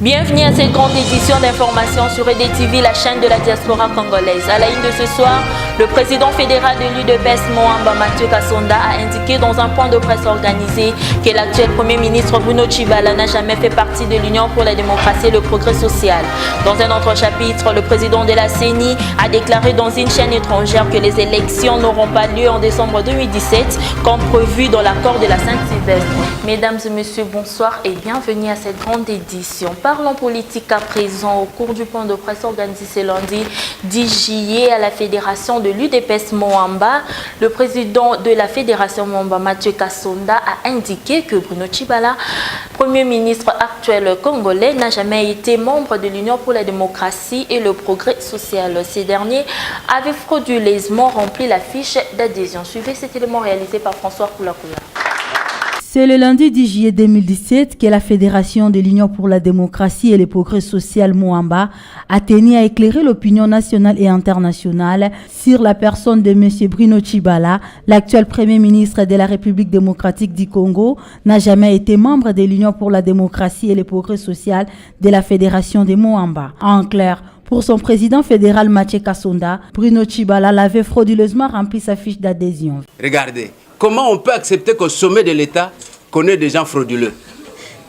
Bienvenue à cette grande édition d'information sur EDTV, la chaîne de la diaspora congolaise. À la une de ce soir, le président fédéral de l'UDPS, Moamba Mathieu Kassonda, a indiqué dans un point de presse organisé que l'actuel Premier ministre Bruno Tshibala n'a jamais fait partie de l'Union pour la démocratie et le progrès social. Dans un autre chapitre, le président de la CENI a déclaré dans une chaîne étrangère que les élections n'auront pas lieu en décembre 2017, comme prévu dans l'accord de la Saint-Sylvestre. Mesdames et messieurs, bonsoir et bienvenue à cette grande édition. Parlons politique à présent. Au cours du point de presse organisé ce lundi 10 juillet à la fédération de l'UDPS Moamba, le président de la fédération Moamba, Mathieu Kassonda, a indiqué que Bruno Tshibala, Premier ministre actuel congolais, n'a jamais été membre de l'Union pour la démocratie et le progrès social. Ces derniers avaient frauduleusement rempli la fiche d'adhésion. Suivez cet élément réalisé par François Koulakula. C'est le lundi 10 juillet 2017 que la Fédération de l'Union pour la démocratie et le progrès social Moamba a tenu à éclairer l'opinion nationale et internationale sur la personne de M. Bruno Tshibala, l'actuel Premier ministre de la République démocratique du Congo, n'a jamais été membre de l'Union pour la démocratie et le progrès social de la Fédération de Moamba. En clair, pour son président fédéral Mathieu Kassonda, Bruno Tshibala l'avait frauduleusement rempli sa fiche d'adhésion. Regardez. Comment on peut accepter qu'au sommet de l'État, qu'on ait des gens frauduleux?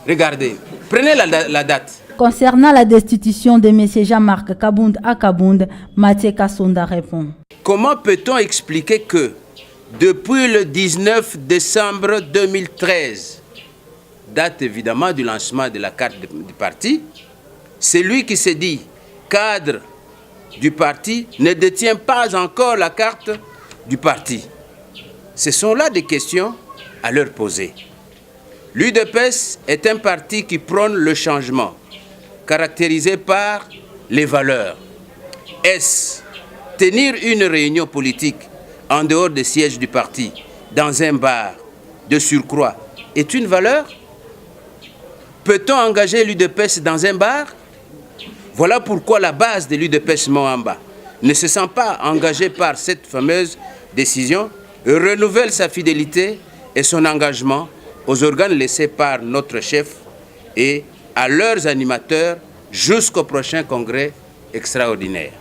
Regardez, prenez la date. Concernant la destitution de M. Jean-Marc Kabound à Kabound, Mathieu Kassonda répond. Comment peut-on expliquer que, depuis le 19 décembre 2013, date évidemment du lancement de la carte du parti, celui qui se dit cadre du parti ne détient pas encore la carte du parti? Ce sont là des questions à leur poser. L'UDPS est un parti qui prône le changement, caractérisé par les valeurs. Est-ce tenir une réunion politique en dehors des sièges du parti, dans un bar, de surcroît, est une valeur? Peut-on engager l'UDPS dans un bar? Voilà pourquoi la base de l'UDPS Moamba ne se sent pas engagée par cette fameuse décision, renouvelle sa fidélité et son engagement aux organes laissés par notre chef et à leurs animateurs jusqu'au prochain congrès extraordinaire.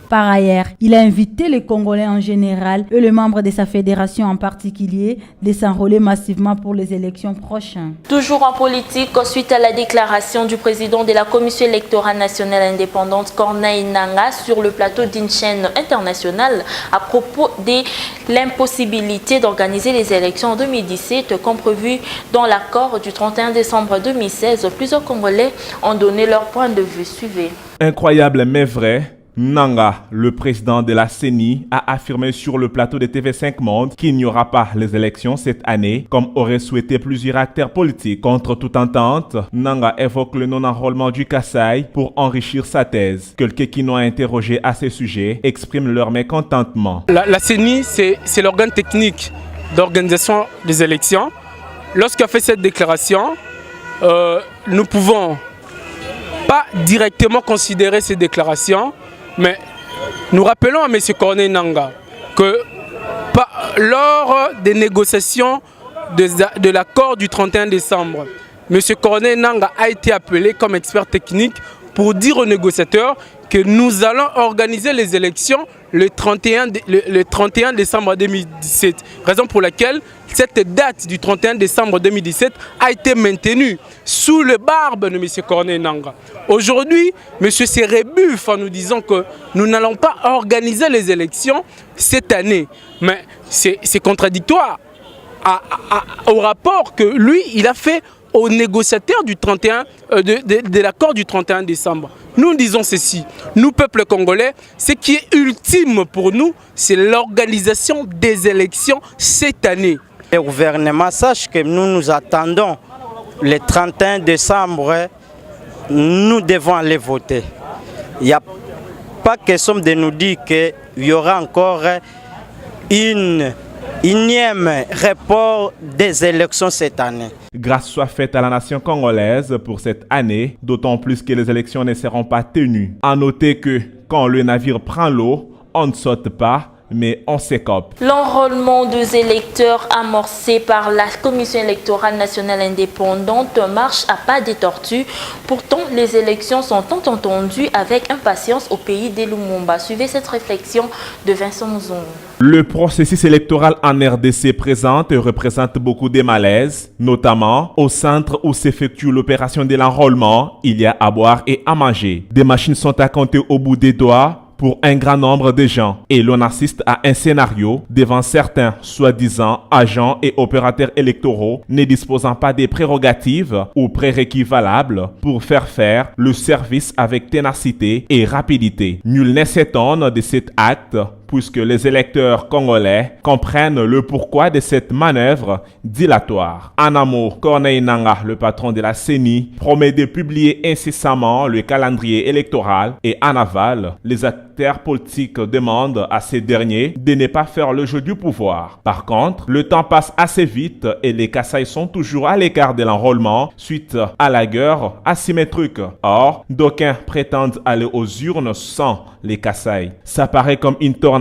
Par ailleurs, il a invité les Congolais en général et les membres de sa fédération en particulier de s'enrôler massivement pour les élections prochaines. Toujours en politique, suite à la déclaration du président de la Commission électorale nationale indépendante, Corneille Nangaa, sur le plateau d'une chaîne internationale à propos de l'impossibilité d'organiser les élections en 2017 comme prévu dans l'accord du 31 décembre 2016, plusieurs Congolais ont donné leur point de vue. Suivez. Incroyable mais vrai. Nangaa, le président de la CENI, a affirmé sur le plateau de TV5 Monde qu'il n'y aura pas les élections cette année, comme auraient souhaité plusieurs acteurs politiques. Contre toute entente, Nangaa évoque le non-enrôlement du Kassai pour enrichir sa thèse. Quelques qui n'ont interrogé à ce sujet expriment leur mécontentement. La CENI, c'est l'organe technique d'organisation des élections. Lorsqu'il a fait cette déclaration, nous pouvons pas directement considérer ces déclarations, mais nous rappelons à M. Corneille Nangaa que lors des négociations de l'accord du 31 décembre, M. Corneille Nangaa a été appelé comme expert technique pour dire aux négociateurs que nous allons organiser les élections le 31 décembre 2017. Raison pour laquelle cette date du 31 décembre 2017 a été maintenue sous le barbe de M. Corneille Nangaa. Aujourd'hui, M. se rebuffe en nous disant que nous n'allons pas organiser les élections cette année. Mais c'est contradictoire au rapport que lui, il a fait aux négociateurs du 31, de l'accord du 31 décembre. Nous disons ceci, nous, peuple congolais, ce qui est ultime pour nous, c'est l'organisation des élections cette année. Le gouvernement sache que nous attendons le 31 décembre, nous devons aller voter. Il n'y a pas question de nous dire qu'il y aura encore une énième report des élections cette année. Grâce soit faite à la nation congolaise pour cette année, d'autant plus que les élections ne seront pas tenues. À noter que quand le navire prend l'eau, on ne saute pas, mais on s'écope. L'enrôlement des électeurs amorcé par la Commission électorale nationale indépendante marche à pas des tortues. Pourtant, les élections sont tant entendues avec impatience au pays des Lumumba. Suivez cette réflexion de Vincent Muzungu. Le processus électoral en RDC présente et représente beaucoup de malaises, notamment au centre où s'effectue l'opération de l'enrôlement. Il y a à boire et à manger. Des machines sont à compter au bout des doigts pour un grand nombre de gens et l'on assiste à un scénario devant certains soi-disant agents et opérateurs électoraux ne disposant pas des prérogatives ou prérequis valables pour faire le service avec ténacité et rapidité. Nul ne s'étonne de cet acte puisque les électeurs congolais comprennent le pourquoi de cette manœuvre dilatoire. En amour, Corneille Nangaa, le patron de la CENI, promet de publier incessamment le calendrier électoral et en aval, les acteurs politiques demandent à ces derniers de ne pas faire le jeu du pouvoir. Par contre, le temps passe assez vite et les Kasaï sont toujours à l'écart de l'enrôlement suite à la guerre asymétrique. Or, d'aucuns prétendent aller aux urnes sans les Kasaï. Ça paraît comme une tornade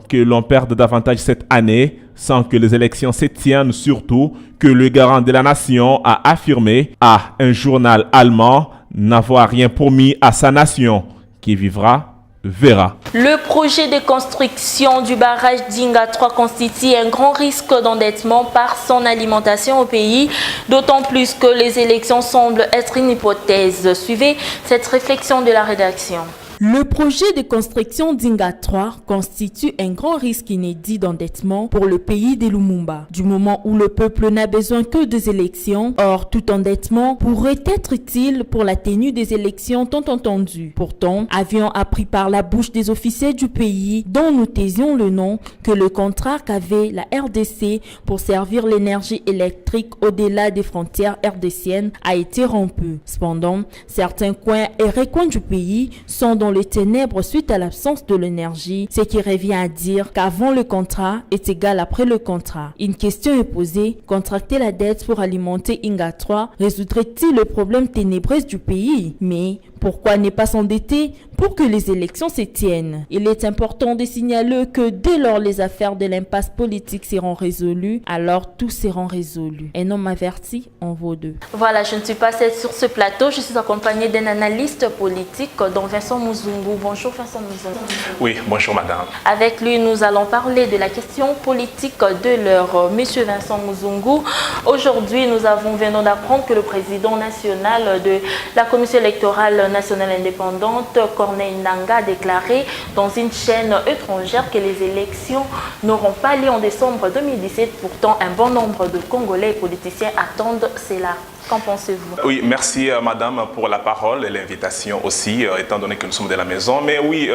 que l'on perde davantage cette année sans que les élections se tiennent, surtout que le garant de la nation a affirmé à un journal allemand n'avoir rien promis à sa nation, qui vivra verra. Le projet de construction du barrage d'Inga 3 constitue un grand risque d'endettement par son alimentation au pays, d'autant plus que les élections semblent être une hypothèse. Suivez cette réflexion de la rédaction. Le projet de construction d'Inga 3 constitue un grand risque inédit d'endettement pour le pays des Lumumba, du moment où le peuple n'a besoin que des élections. Or, tout endettement pourrait être utile pour la tenue des élections tant entendues. Pourtant, avions appris par la bouche des officiers du pays, dont nous taisions le nom, que le contrat qu'avait la RDC pour servir l'énergie électrique au-delà des frontières rdciennes a été rompu. Cependant, certains coins et recoins du pays sont dans les ténèbres suite à l'absence de l'énergie, ce qui revient à dire qu'avant le contrat est égal après le contrat. Une question est posée, contracter la dette pour alimenter Inga 3 résoudrait-il le problème ténébreux du pays? Mais pourquoi ne pas s'endetter pour que les élections se tiennent? Il est important de signaler que dès lors les affaires de l'impasse politique seront résolues, alors tout seront résolus. Un homme averti en vaut deux. Voilà, je ne suis pas seule sur ce plateau, je suis accompagnée d'un analyste politique, dont Vincent Muzungu. Bonjour Vincent Muzungu. Oui, bonjour madame. Avec lui, nous allons parler de la question politique de l'heure. Monsieur Vincent Muzungu, aujourd'hui, nous venons d'apprendre que le président national de la Commission électorale nationale indépendante, Corneille Nangaa, a déclaré dans une chaîne étrangère que les élections n'auront pas lieu en décembre 2017. Pourtant, un bon nombre de Congolais et politiciens attendent cela. Qu'en pensez-vous? Oui, merci madame pour la parole et l'invitation aussi, étant donné que nous sommes de la maison. Mais oui,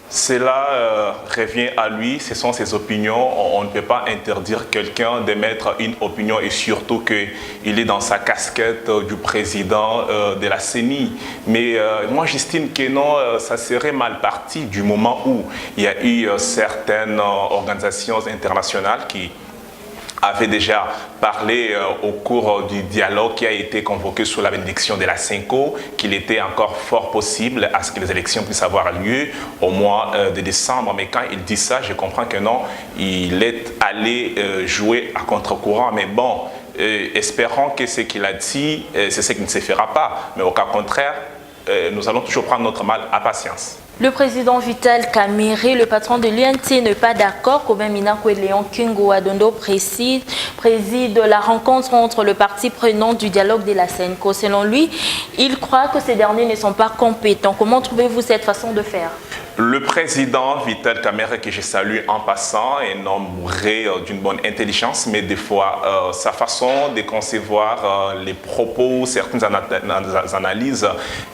cela revient à lui, ce sont ses opinions. On ne peut pas interdire quelqu'un d'émettre une opinion et surtout qu'il est dans sa casquette du président de la CENI. Mais moi j'estime que non, ça serait mal parti du moment où il y a eu certaines organisations internationales qui avait déjà parlé au cours du dialogue qui a été convoqué sous la bénédiction de la CENCO qu'il était encore fort possible à ce que les élections puissent avoir lieu au mois de décembre. Mais quand il dit ça, je comprends que non, il est allé jouer à contre-courant. Mais bon, espérons que ce qu'il a dit, c'est ce qui ne se fera pas. Mais au cas contraire, nous allons toujours prendre notre mal à patience. Le président Vital Kamerhe, le patron de l'UNC, n'est pas d'accord. Kobin Minakou et Léon Kingo Adondo préside la rencontre entre le parti prenant du dialogue de la CENCO. Selon lui, il croit que ces derniers ne sont pas compétents. Comment trouvez-vous cette façon de faire? Le président Vital Kamerhe, que je salue en passant, est un homme bourré d'une bonne intelligence, mais des fois, sa façon de concevoir les propos, certaines analyses,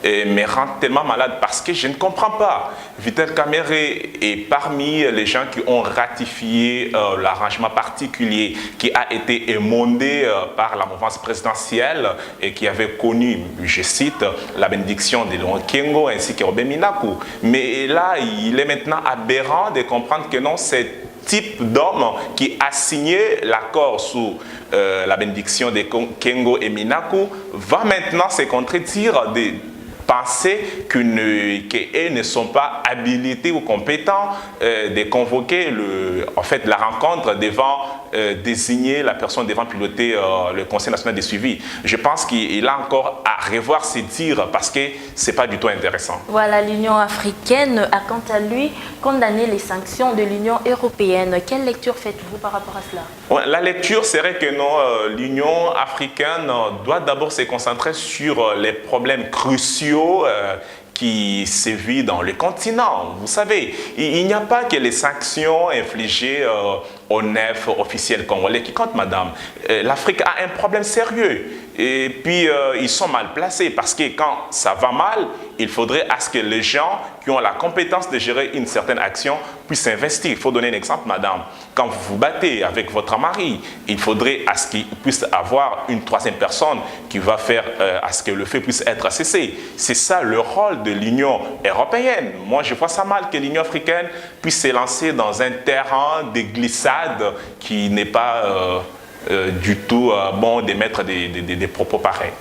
me rend tellement malade parce que je ne comprends pas. Vital Kamerhe est parmi les gens qui ont ratifié l'arrangement particulier qui a été émondé par la mouvance présidentielle et qui avait connu, je cite, la bénédiction de Léon Kingo ainsi que Robin Minakou. Mais là, il est maintenant aberrant de comprendre que non, ce type d'homme qui a signé l'accord sous la bénédiction de Kingo et Minakou va maintenant se contredire penser qu'ils ne sont pas habilités ou compétents de convoquer la rencontre devant désigner la personne devant piloter le Conseil national de suivi. Je pense qu'il a encore à revoir ses dires parce que ce n'est pas du tout intéressant. Voilà, l'Union africaine a quant à lui condamné les sanctions de l'Union européenne. Quelle lecture faites-vous par rapport à cela? La lecture serait que l'Union africaine doit d'abord se concentrer sur les problèmes cruciaux qui sévit dans le continent. Vous savez, il n'y a pas que les sanctions infligées aux 9 officiels congolais qui comptent, madame. L'Afrique a un problème sérieux. Et puis, ils sont mal placés parce que quand ça va mal, il faudrait à ce que les gens qui ont la compétence de gérer une certaine action puissent investir. Il faut donner un exemple, madame. Quand vous vous battez avec votre mari, il faudrait à ce qu'il puisse avoir une troisième personne qui va faire à ce que le fait puisse être cessé. C'est ça le rôle de l'Union européenne. Moi, je vois ça mal que l'Union africaine puisse se lancer dans un terrain de glissade qui n'est pas du tout bon d'émettre des propos pareils.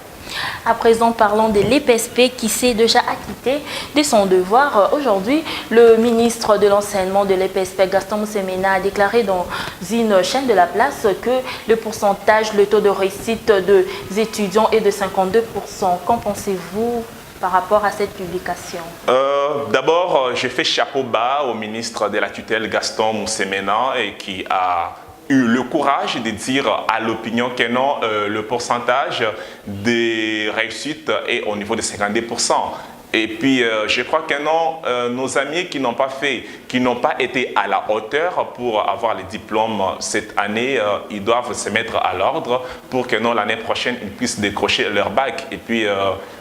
À présent, parlons de l'EPSP qui s'est déjà acquitté de son devoir. Aujourd'hui, le ministre de l'enseignement de l'EPSP, Gaston Moussemena, a déclaré dans une chaîne de la place que le pourcentage, le taux de réussite des étudiants est de 52%. Qu'en pensez-vous par rapport à cette publication? D'abord, je fais chapeau bas au ministre de la tutelle, Gaston Moussemena, et qui a eu le courage de dire à l'opinion que non, le pourcentage de réussite est au niveau de 52%. Et puis, je crois que non, nos amis qui n'ont pas été à la hauteur pour avoir les diplômes cette année, ils doivent se mettre à l'ordre pour que non, l'année prochaine, ils puissent décrocher leur bac. Et puis,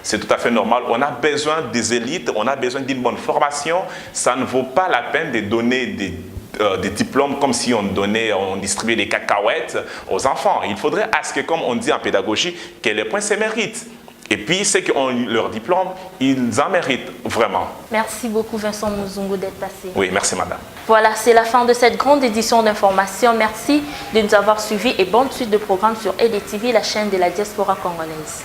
c'est tout à fait normal. On a besoin des élites, on a besoin d'une bonne formation. Ça ne vaut pas la peine de donner des diplômes comme si on distribuait des cacahuètes aux enfants. Il faudrait à ce que, comme on dit en pédagogie, que les points se méritent. Et puis, ceux qui ont eu leur diplôme, ils en méritent vraiment. Merci beaucoup Vincent Muzungu d'être passé. Oui, merci madame. Voilà, c'est la fin de cette grande édition d'information. Merci de nous avoir suivis et bonne suite de programmes sur EDTV, la chaîne de la diaspora congolaise.